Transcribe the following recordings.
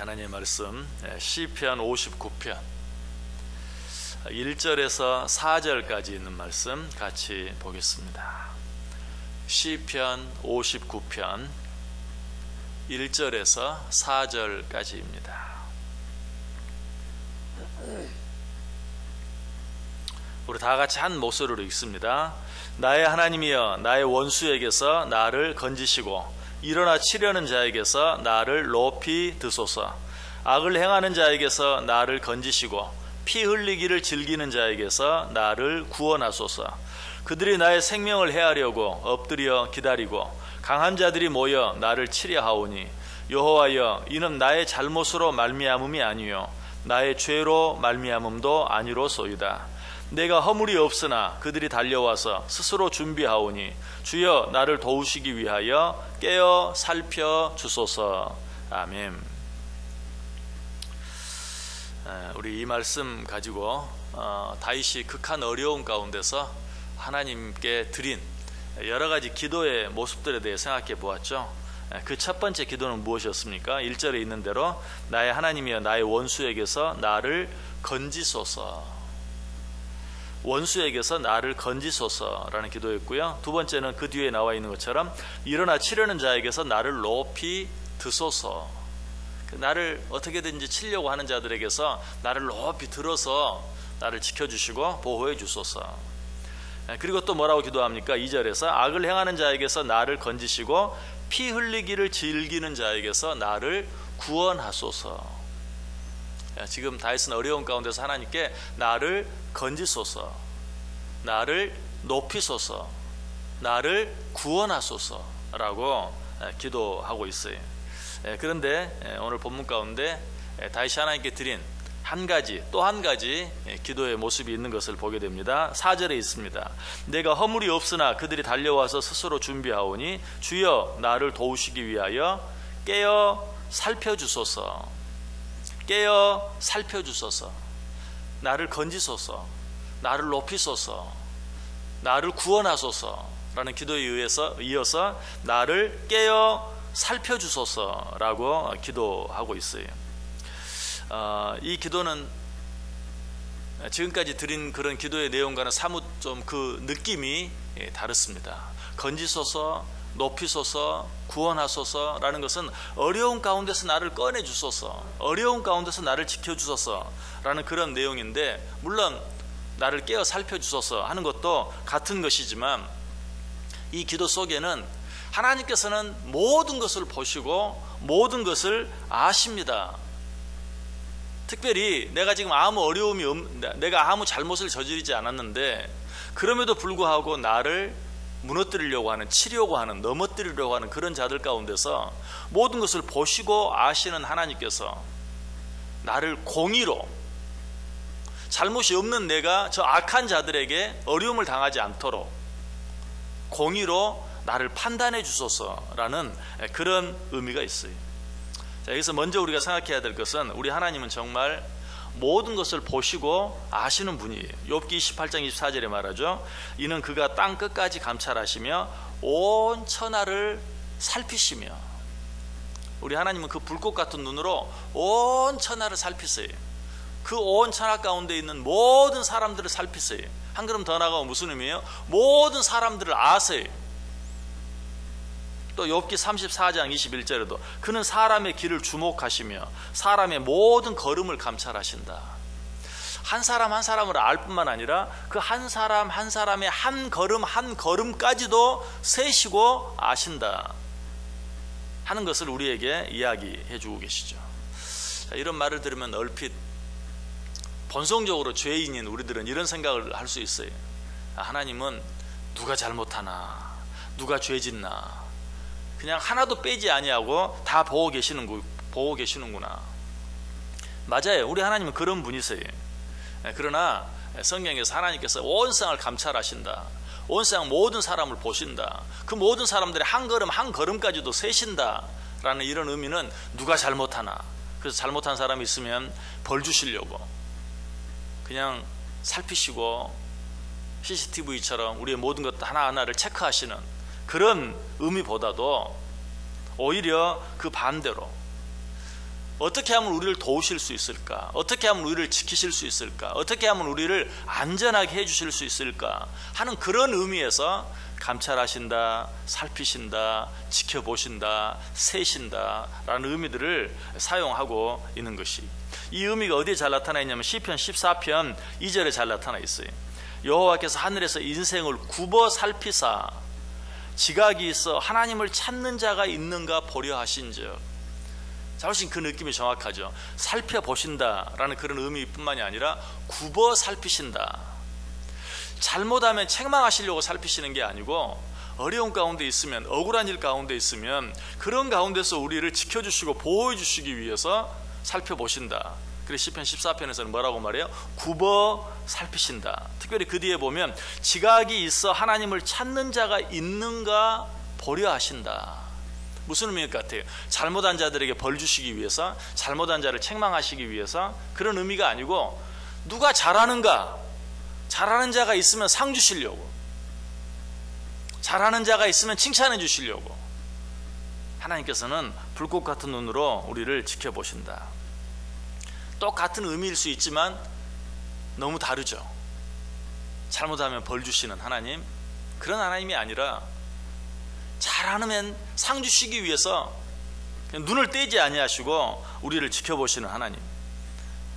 하나님의 말씀 시편 59편 1절에서 4절까지 있는 말씀 같이 보겠습니다. 시편 59편 1절에서 4절까지입니다. 우리 다 같이 한 목소리로 읽습니다. 나의 하나님이여, 나의 원수에게서 나를 건지시고 일어나 치려는 자에게서 나를 높이 드소서. 악을 행하는 자에게서 나를 건지시고 피 흘리기를 즐기는 자에게서 나를 구원하소서. 그들이 나의 생명을 해하려고 엎드려 기다리고 강한 자들이 모여 나를 치려 하오니, 여호와여, 이는 나의 잘못으로 말미암음이 아니요 나의 죄로 말미암음도 아니로소이다. 내가 허물이 없으나 그들이 달려와서 스스로 준비하오니, 주여 나를 도우시기 위하여 깨어 살펴 주소서. 아멘. 우리 이 말씀 가지고 다윗이 극한 어려움 가운데서 하나님께 드린 여러 가지 기도의 모습들에 대해 생각해 보았죠. 그 첫 번째 기도는 무엇이었습니까? 1절에 있는 대로 나의 하나님이여, 나의 원수에게서 나를 건지소서. 원수에게서 나를 건지소서라는 기도였고요. 두 번째는 그 뒤에 나와 있는 것처럼 일어나 치려는 자에게서 나를 높이 드소서. 나를 어떻게든지 치려고 하는 자들에게서 나를 높이 들어서 나를 지켜주시고 보호해 주소서. 그리고 또 뭐라고 기도합니까? 2절에서 악을 행하는 자에게서 나를 건지시고 피 흘리기를 즐기는 자에게서 나를 구원하소서. 지금 다윗은 어려운 가운데서 하나님께 나를 건지소서, 나를 높이소서, 나를 구원하소서라고 기도하고 있어요. 그런데 오늘 본문 가운데 다윗이 하나님께 드린 또 한 가지 기도의 모습이 있는 것을 보게 됩니다. 4절에 있습니다. 내가 허물이 없으나 그들이 달려와서 스스로 준비하오니, 주여 나를 도우시기 위하여 깨어 살펴주소서. 깨어 살펴주소서. 나를 건지소서, 나를 높이소서, 나를 구원하소서라는 기도에 이어서 나를 깨어 살펴주소서라고 기도하고 있어요. 이 기도는 지금까지 드린 그런 기도의 내용과는 사뭇 좀 그 느낌이 다릅니다. 건지소서, 높이소서, 구원하소서라는 것은 어려운 가운데서 나를 꺼내주소서, 어려운 가운데서 나를 지켜주소서라는 그런 내용인데, 물론 나를 깨어 살펴주소서 하는 것도 같은 것이지만, 이 기도 속에는 하나님께서는 모든 것을 보시고 모든 것을 아십니다. 특별히 내가 지금 아무 어려움이 내가 아무 잘못을 저지르지 않았는데 그럼에도 불구하고 나를 무너뜨리려고 하는, 치려고 하는, 넘어뜨리려고 하는 그런 자들 가운데서 모든 것을 보시고 아시는 하나님께서 나를 공의로, 잘못이 없는 내가 저 악한 자들에게 어려움을 당하지 않도록 공의로 나를 판단해 주소서라는 그런 의미가 있어요. 자, 여기서 먼저 우리가 생각해야 될 것은, 우리 하나님은 정말 모든 것을 보시고 아시는 분이에요. 욥기 28장 24절에 말하죠. 이는 그가 땅 끝까지 감찰하시며 온 천하를 살피시며. 우리 하나님은 그 불꽃 같은 눈으로 온 천하를 살피세요. 그 온 천하 가운데 있는 모든 사람들을 살피세요. 한 걸음 더 나가면 무슨 의미예요? 모든 사람들을 아세요. 또 욥기 34장 21절에도 그는 사람의 길을 주목하시며 사람의 모든 걸음을 감찰하신다. 한 사람 한 사람을 알 뿐만 아니라 그 한 사람 한 사람의 한 걸음 한 걸음까지도 세시고 아신다 하는 것을 우리에게 이야기해 주고 계시죠. 자, 이런 말을 들으면 얼핏 본성적으로 죄인인 우리들은 이런 생각을 할 수 있어요. 하나님은 누가 잘못하나, 누가 죄짓나, 그냥 하나도 빼지 아니하고 다 보고 계시는구나. 맞아요. 우리 하나님은 그런 분이세요. 그러나 성경에서 하나님께서 온 세상을 감찰하신다, 온 세상 모든 사람을 보신다, 그 모든 사람들의 한 걸음 한 걸음까지도 세신다 라는 이런 의미는 누가 잘못하나, 그래서 잘못한 사람이 있으면 벌 주시려고 그냥 살피시고 CCTV처럼 우리의 모든 것 하나하나를 체크하시는 그런 의미보다도 오히려 그 반대로 어떻게 하면 우리를 도우실 수 있을까? 어떻게 하면 우리를 지키실 수 있을까? 어떻게 하면 우리를 안전하게 해주실 수 있을까? 하는 그런 의미에서 감찰하신다, 살피신다, 지켜보신다, 세신다 라는 의미들을 사용하고 있는 것이, 이 의미가 어디에 잘 나타나 있냐면 시편 14편 2절에 잘 나타나 있어요. 여호와께서 하늘에서 인생을 굽어 살피사 지각이 있어 하나님을 찾는 자가 있는가 보려 하신즉. 자, 훨씬 그 느낌이 정확하죠. 살펴보신다라는 그런 의미뿐만이 아니라 굽어 살피신다. 잘못하면 책망하시려고 살피시는 게 아니고, 어려운 가운데 있으면, 억울한 일 가운데 있으면 그런 가운데서 우리를 지켜주시고 보호해 주시기 위해서 살펴보신다. 그래서 시편 14편에서는 뭐라고 말해요? 굽어 살피신다. 특별히 그 뒤에 보면 지각이 있어 하나님을 찾는 자가 있는가 보려 하신다. 무슨 의미일 것 같아요? 잘못한 자들에게 벌 주시기 위해서, 잘못한 자를 책망하시기 위해서 그런 의미가 아니고, 누가 잘하는가, 잘하는 자가 있으면 상 주시려고, 잘하는 자가 있으면 칭찬해 주시려고 하나님께서는 불꽃 같은 눈으로 우리를 지켜보신다. 똑같은 의미일 수 있지만 너무 다르죠. 잘못하면 벌 주시는 하나님, 그런 하나님이 아니라 잘하면 상 주시기 위해서 눈을 떼지 아니하시고 우리를 지켜보시는 하나님.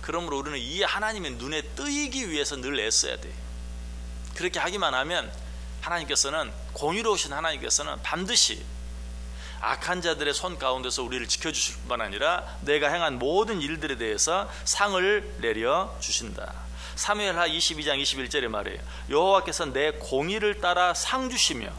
그러므로 우리는 이 하나님의 눈에 뜨이기 위해서 늘 애써야 돼요. 그렇게 하기만 하면 하나님께서는, 공의로우신 하나님께서는 반드시 악한 자들의 손 가운데서 우리를 지켜주실 뿐만 아니라 내가 행한 모든 일들에 대해서 상을 내려주신다. 사무엘하 22장 21절에 말해요. 여호와께서 내 공의를 따라 상 주시며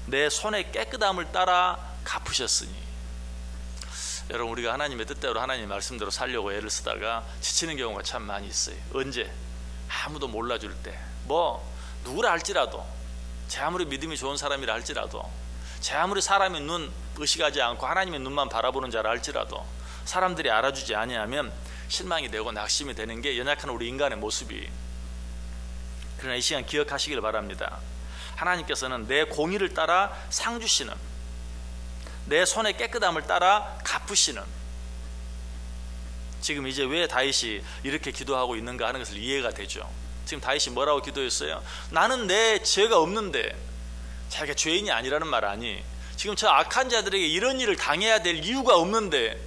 내 손의 깨끗함을 따라 갚으셨으니. 여러분, 우리가 하나님의 뜻대로 하나님의 말씀대로 살려고 애를 쓰다가 지치는 경우가 참 많이 있어요. 언제? 아무도 몰라줄 때, 누구라 할지라도, 제 아무리 믿음이 좋은 사람이라 할지라도, 제 아무리 사람의 눈 의식하지 않고 하나님의 눈만 바라보는 자라 할지라도 사람들이 알아주지 아니하면 실망이 되고 낙심이 되는 게 연약한 우리 인간의 모습이. 그러나 이 시간 기억하시길 바랍니다. 하나님께서는 내 공의를 따라 상 주시는, 내 손의 깨끗함을 따라 갚으시는. 지금 이제 왜 다윗이 이렇게 기도하고 있는가 하는 것을 이해가 되죠. 지금 다윗이 뭐라고 기도했어요? 나는 내 죄가 없는데, 자기가 죄인이 아니라는 말 아니, 지금 저 악한 자들에게 이런 일을 당해야 될 이유가 없는데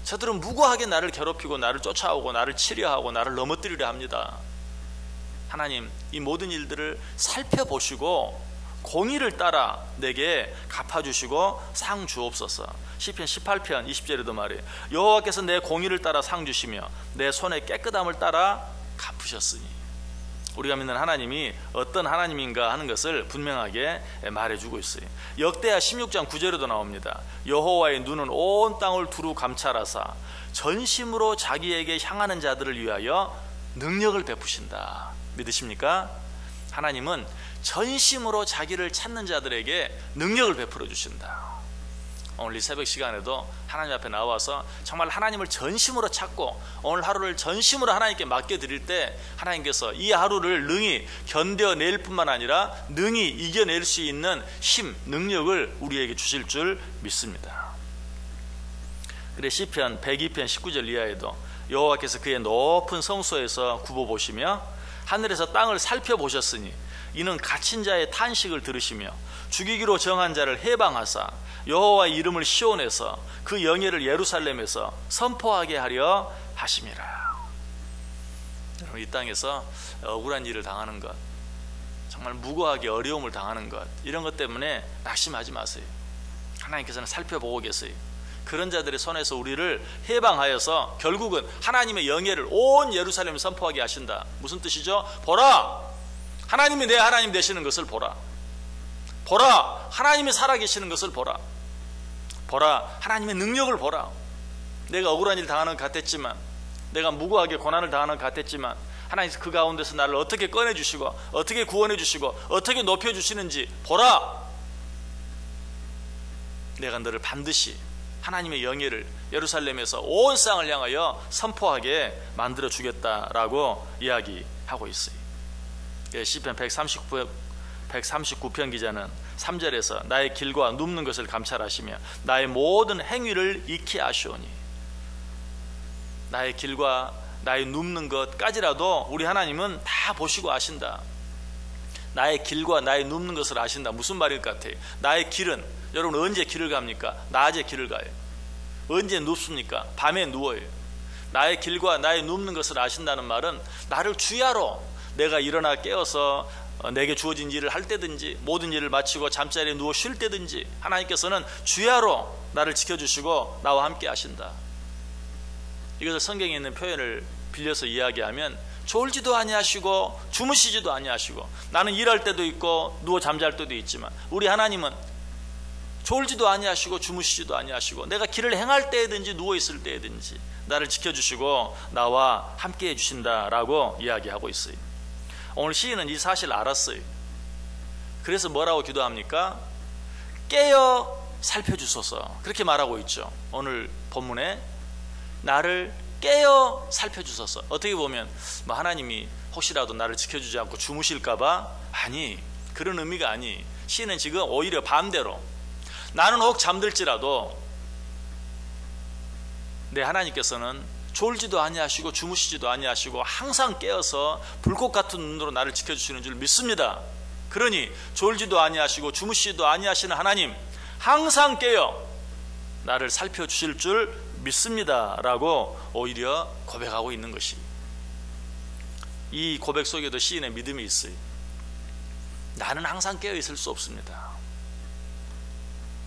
저들은 무고하게 나를 괴롭히고 나를 쫓아오고 나를 치려하고 나를 넘어뜨리려 합니다. 하나님, 이 모든 일들을 살펴보시고 공의를 따라 내게 갚아주시고 상 주옵소서. 시편 18편 20절에도 말해요. 여호와께서 내 공의를 따라 상 주시며 내 손의 깨끗함을 따라 갚으셨으니. 우리가 믿는 하나님이 어떤 하나님인가 하는 것을 분명하게 말해주고 있어요. 역대하 16장 9절에도 나옵니다. 여호와의 눈은 온 땅을 두루 감찰하사 전심으로 자기에게 향하는 자들을 위하여 능력을 베푸신다. 믿으십니까? 하나님은 전심으로 자기를 찾는 자들에게 능력을 베풀어 주신다. 오늘 이 새벽 시간에도 하나님 앞에 나와서 정말 하나님을 전심으로 찾고 오늘 하루를 전심으로 하나님께 맡겨드릴 때 하나님께서 이 하루를 능히 견뎌낼 뿐만 아니라 능히 이겨낼 수 있는 힘, 능력을 우리에게 주실 줄 믿습니다. 그래 시편 102편 19절 이하에도 여호와께서 그의 높은 성소에서 굽어보시며 하늘에서 땅을 살펴보셨으니 이는 갇힌 자의 탄식을 들으시며 죽이기로 정한 자를 해방하사 여호와의 이름을 시온에서 그 영예를 예루살렘에서 선포하게 하려 하심이라. 여러분, 이 땅에서 억울한 일을 당하는 것, 정말 무고하게 어려움을 당하는 것, 이런 것 때문에 낙심하지 마세요. 하나님께서는 살펴보고 계세요. 그런 자들의 손에서 우리를 해방하여서 결국은 하나님의 영예를 온 예루살렘에 선포하게 하신다. 무슨 뜻이죠? 보라! 하나님이 내 하나님 되시는 것을 보라. 보라! 하나님이 살아계시는 것을 보라. 보라! 하나님의 능력을 보라. 내가 억울한 일 당하는 것 같았지만, 내가 무고하게 고난을 당하는 것 같았지만 하나님께서 그 가운데서 나를 어떻게 꺼내주시고 어떻게 구원해주시고 어떻게 높여주시는지 보라! 내가 너를 반드시 하나님의 영예를 예루살렘에서 온 땅을 향하여 선포하게 만들어 주겠다라고 이야기하고 있어요. 시편 139편 기자는 3절에서 나의 길과 눕는 것을 감찰하시며 나의 모든 행위를 익히 아시오니. 나의 길과 나의 눕는 것까지라도 우리 하나님은 다 보시고 아신다. 나의 길과 나의 눕는 것을 아신다. 무슨 말일 것 같아요? 나의 길은, 여러분 언제 길을 갑니까? 낮에 길을 가요. 언제 눕습니까? 밤에 누워요. 나의 길과 나의 눕는 것을 아신다는 말은 나를 주야로 내가 일어나 깨어서 내게 주어진 일을 할 때든지 모든 일을 마치고 잠자리에 누워 쉴 때든지 하나님께서는 주야로 나를 지켜주시고 나와 함께 하신다. 이것을 성경에 있는 표현을 빌려서 이야기하면 졸지도 아니하시고 주무시지도 아니하시고, 나는 일할 때도 있고 누워 잠잘 때도 있지만 우리 하나님은 졸지도 아니하시고 주무시지도 아니하시고 내가 길을 행할 때든지 누워 있을 때든지 나를 지켜주시고 나와 함께 해주신다라고 이야기하고 있어요. 오늘 시인은 이 사실을 알았어요. 그래서 뭐라고 기도합니까? 깨어 살펴주소서, 그렇게 말하고 있죠. 오늘 본문에 나를 깨어 살펴주소서. 어떻게 보면 하나님이 혹시라도 나를 지켜주지 않고 주무실까봐? 아니, 그런 의미가 아니. 시인은 지금 오히려 반대로 나는 혹 잠들지라도 내 하나님께서는 졸지도 아니하시고 주무시지도 아니하시고 항상 깨어서 불꽃 같은 눈으로 나를 지켜주시는 줄 믿습니다. 그러니 졸지도 아니하시고 주무시지도 아니하시는 하나님, 항상 깨어 나를 살펴주실 줄 믿습니다 라고 오히려 고백하고 있는 것이, 이 고백 속에도 시인의 믿음이 있어요. 나는 항상 깨어 있을 수 없습니다.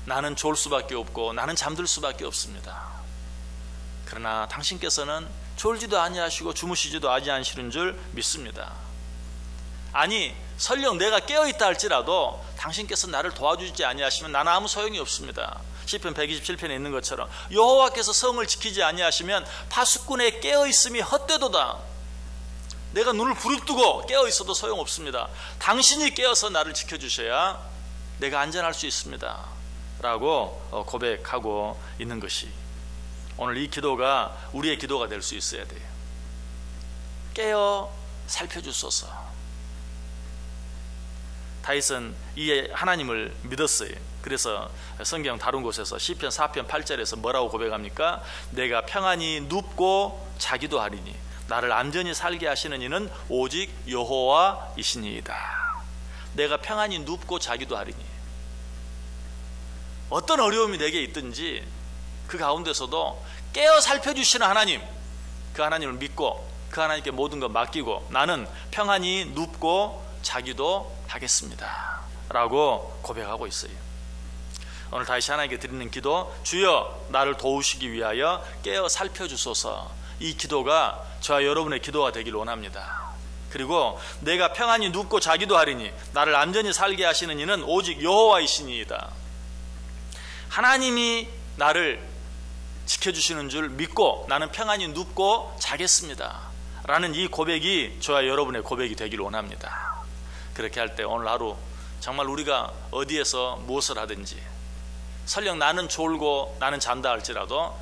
나는 졸 수밖에 없고 나는 잠들 수밖에 없습니다. 그러나 당신께서는 졸지도 아니하시고 주무시지도 아니하시는 줄 믿습니다. 아니, 설령 내가 깨어있다 할지라도 당신께서 나를 도와주지 아니하시면 나는 아무 소용이 없습니다. 시편 127편에 있는 것처럼 여호와께서 성을 지키지 아니하시면 파수꾼의 깨어있음이 헛되도다. 내가 눈을 부릅뜨고 깨어있어도 소용없습니다. 당신이 깨어서 나를 지켜주셔야 내가 안전할 수 있습니다 라고 고백하고 있는 것이, 오늘 이 기도가 우리의 기도가 될 수 있어야 돼요. 깨어 살펴주소서. 다윗은 이 하나님을 믿었어요. 그래서 성경 다른 곳에서 시편 4편 8절에서 뭐라고 고백합니까? 내가 평안히 눕고 자기도 하리니 나를 안전히 살게 하시는 이는 오직 여호와이시니이다. 내가 평안히 눕고 자기도 하리니, 어떤 어려움이 내게 있든지 그 가운데서도 깨어 살펴주시는 하나님, 그 하나님을 믿고 그 하나님께 모든 것 맡기고 나는 평안히 눕고 자기도 하겠습니다 라고 고백하고 있어요. 오늘 다시 하나님께 드리는 기도, 주여 나를 도우시기 위하여 깨어 살펴주소서. 이 기도가 저와 여러분의 기도가 되길 원합니다. 그리고 내가 평안히 눕고 자기도 하리니 나를 안전히 살게 하시는 이는 오직 여호와이시니이다. 하나님이 나를 지켜주시는 줄 믿고 나는 평안히 눕고 자겠습니다 라는 이 고백이 저와 여러분의 고백이 되길 원합니다. 그렇게 할 때 오늘 하루 정말 우리가 어디에서 무엇을 하든지, 설령 나는 졸고 나는 잠다 할지라도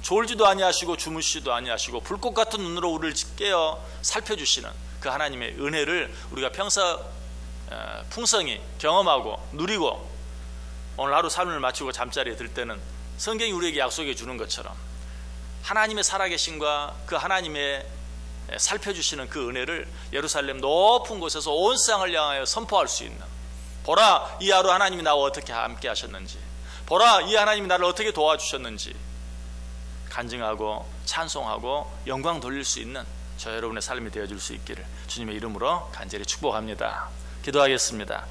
졸지도 아니하시고 주무시지도 아니하시고 불꽃 같은 눈으로 우리를 깨어 살펴주시는 그 하나님의 은혜를 우리가 평소 풍성히 경험하고 누리고, 오늘 하루 삶을 마치고 잠자리에 들 때는 성경이 우리에게 약속해 주는 것처럼 하나님의 살아계심과 그 하나님의 살펴주시는 그 은혜를 예루살렘 높은 곳에서 온 세상을 향하여 선포할 수 있는, 보라 이 하루 하나님이 나와 어떻게 함께 하셨는지, 보라 이 하나님이 나를 어떻게 도와주셨는지 간증하고 찬송하고 영광 돌릴 수 있는 저 여러분의 삶이 되어줄 수 있기를 주님의 이름으로 간절히 축복합니다. 기도하겠습니다.